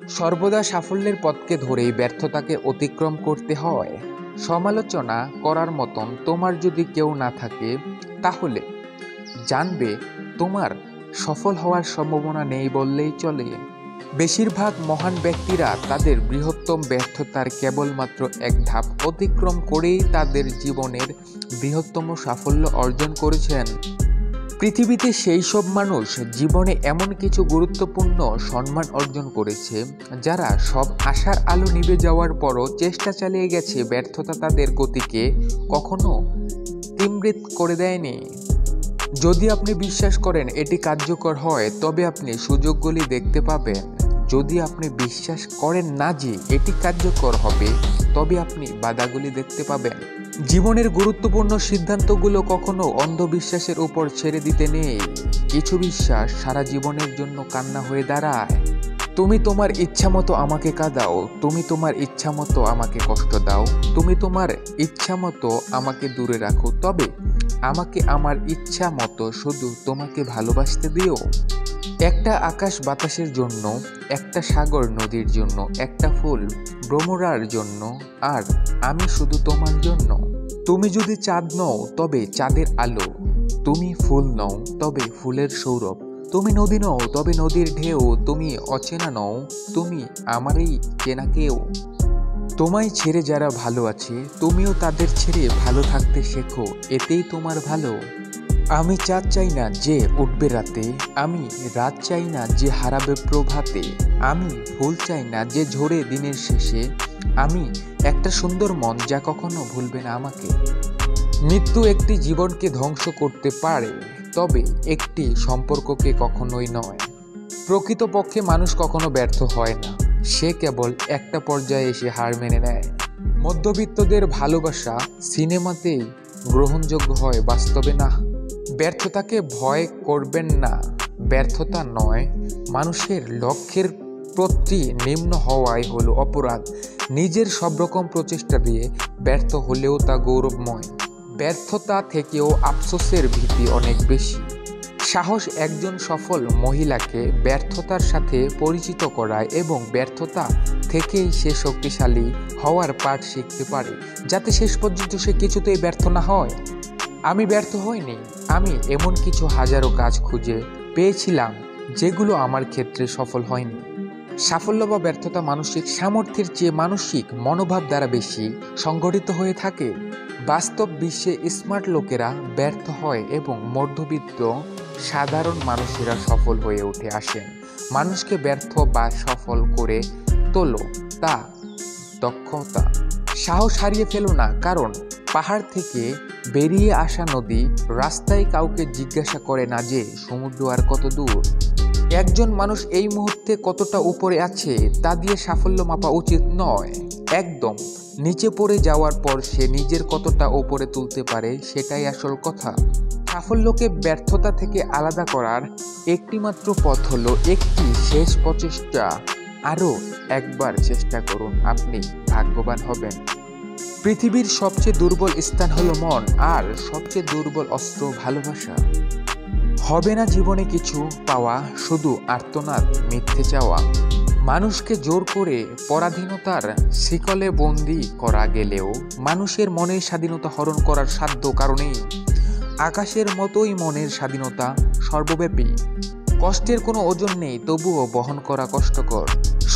সর্বদা সাফল্যের পথকে ধরেই ব্যর্থতাকে অতিক্রম করতে হয়। সমালোচনা করার মতন তোমার যদি কেউ না থাকে, তাহলে জানবে তোমার সফল হওয়ার সম্ভাবনা নেই বললেই চলে। বেশিরভাগ মহান ব্যক্তিরা তাদের বৃহত্তম ব্যর্থতার কেবলমাত্র এক ধাপ অতিক্রম করেই তাদের জীবনের বৃহত্তম সাফল্য অর্জন করেছেন। পৃথিবীতে সেই সব মানুষ জীবনে এমন কিছু গুরুত্বপূর্ণ সম্মান অর্জন করেছে, যারা সব আশার আলো নিভে যাওয়ার পরও চেষ্টা চালিয়ে গেছে। ব্যর্থতা তাদের গতিকে কখনো ত্বরিত করে দেয়নি। যদি আপনি বিশ্বাস করেন এটি কার্যকর হয়, তবে আপনি সুযোগগুলি দেখতে পাবেন। যদি আপনি বিশ্বাস করেন না যে এটি কার্যকর হবে, তবে আপনি বাধাগুলি দেখতে পাবেন। জীবনের গুরুত্বপূর্ণ সিদ্ধান্তগুলো কখনো অন্ধবিশ্বাসের উপর ছেড়ে দিতে নেই। কিছু বিশ্বাস সারা জীবনের জন্য কান্না হয়ে দাঁড়ায়। তুমি তোমার ইচ্ছা মতো আমাকে কাঁদাও, তুমি তোমার ইচ্ছা মতো আমাকে কষ্ট দাও, তুমি তোমার ইচ্ছা মতো আমাকে দূরে রাখো, তবে আমাকে আমার ইচ্ছা মতো শুধু তোমাকে ভালোবাসতে দিও। একটা আকাশ বাতাসের জন্য, একটা সাগর নদীর জন্য, একটা ফুল ভ্রমরার জন্য, আর আমি শুধু তোমার জন্য। তুমি যদি চাঁদ নও, তবে চাঁদের আলো। তুমি ফুল নও, তবে ফুলের সৌরভ। তুমি নদী নও, তবে নদীর ঢেউ। তুমি অচেনা নও, তুমি আমারই চেনা কেউ। তোমায় ছেড়ে যারা ভালো আছে, তুমিও তাদের ছেড়ে ভালো থাকতে শেখো, এতেই তোমার ভালো। আমি চাঁদ চাই না যে উঠবে রাতে, আমি রাত চাই না যে হারাবে প্রভাতে, আমি ফুল চাই না যে ঝরে দিনের শেষে, আমি একটা সুন্দর মন যা কখনো ভুলবে না আমাকে। মৃত্যু একটি জীবনকে ধ্বংস করতে পারে, তবে একটি সম্পর্ককে কখনোই নয়। প্রকৃতপক্ষে মানুষ কখনো ব্যর্থ হয় না, সে কেবল একটা পর্যায়ে এসে হার মেনে নেয়। মধ্যবিত্তদের ভালোবাসা সিনেমাতেই গ্রহণযোগ্য হয়, বাস্তবে না। ব্যর্থতাকে ভয় করবেন না। ব্যর্থতা নয়, মানুষের লক্ষ্যের প্রতি নিম্ন হওয়াই হলো অপরাধ। নিজের সব রকম প্রচেষ্টা দিয়ে ব্যর্থ হলেও তা গৌরবময়। ব্যর্থতা থেকেও আফসোসের ভীতি অনেক বেশি। সাহস একজন সফল মহিলাকে ব্যর্থতার সাথে পরিচিত করায় এবং ব্যর্থতা থেকেই সে শক্তিশালী হওয়ার পাঠ শিখতে পারে, যাতে শেষ পর্যন্ত সে কিছুতেই ব্যর্থ না হয়। আমি ব্যর্থ হইনি, আমি এমন কিছু হাজারো কাজ খুঁজে পেয়েছিলাম যেগুলো আমার ক্ষেত্রে সফল হয়নি। সাফল্য বা ব্যর্থতা মানসিক সামর্থ্যের চেয়ে মানসিক মনোভাব দ্বারা বেশি সংগঠিত হয়ে থাকে। বাস্তব বিশ্বে স্মার্ট লোকেরা ব্যর্থ হয় এবং মধ্যবিত্ত সাধারণ মানুষেরা সফল হয়ে উঠে আসেন। মানুষকে ব্যর্থ বা সফল করে তোলো তা দক্ষতা। সাহস হারিয়ে ফেলো না, কারণ পাহাড় থেকে বেরিয়ে আসা নদী রাস্তায় কাউকে জিজ্ঞাসা করে না যে সমুদ্র আর কত দূর। একজন মানুষ এই মুহূর্তে কতটা উপরে আছে তা দিয়ে সাফল্য মাপা উচিত নয়। একদম নিচে পড়ে যাওয়ার পর সে নিজের কতটা ওপরে তুলতে পারে, সেটাই আসল কথা। সাফল্যকে ব্যর্থতা থেকে আলাদা করার একটিমাত্র পথ হলো একটি শেষ প্রচেষ্টা। আরও একবার চেষ্টা করুন, আপনি ভাগ্যবান হবেন। পৃথিবীর সবচেয়ে দুর্বল স্থান হলো মন, আর সবচেয়ে দুর্বল অস্ত্র ভালোবাসা। হবে না জীবনে কিছু পাওয়া, শুধু আর্তনাদ মিথ্যে চাওয়া। মানুষকে জোর করে পরাধীনতার শিকলে বন্দি করা গেলেও মানুষের মনের স্বাধীনতা হরণ করার সাধ্য কারণেই। আকাশের মতোই মনের স্বাধীনতা সর্বব্যাপী। কষ্টের কোনো ওজন নেই, তবুও বহন করা কষ্টকর।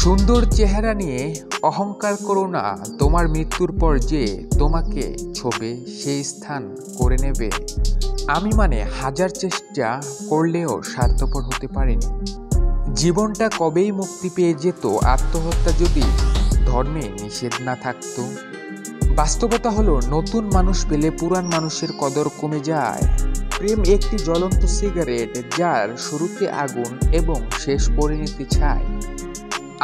সুন্দর চেহারা নিয়ে অহংকার করো না, তোমার মৃত্যুর পর যে তোমাকে ছোবে সেই স্থান করে নেবে। আমি মানে হাজার চেষ্টা করলেও স্বার্থপর হতে পারিনি। জীবনটা কবেই মুক্তি পেয়ে যেত আত্মহত্যা যদি ধর্মে নিষেধ না থাকতো। বাস্তবতা হলো, নতুন মানুষ পেলে পুরান মানুষের কদর কমে যায়। প্রেম একটি জ্বলন্ত সিগারেট, যার শুরুতে আগুন এবং শেষ পরিণতি ছাই।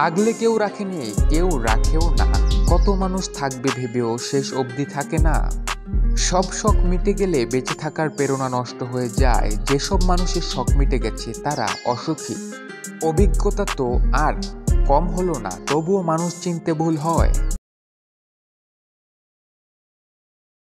আগলে কেউ রাখেনি, কেউ রাখেও না। কত মানুষ থাকবে ভেবেও শেষ অবধি থাকে না। সব শখ মিটে গেলে বেঁচে থাকার প্রেরণা নষ্ট হয়ে যায়। যেসব মানুষের শখ মিটে গেছে তারা অসুখী। অভিজ্ঞতা তো আর কম হলো না, তবুও মানুষ চিনতে ভুল হয়।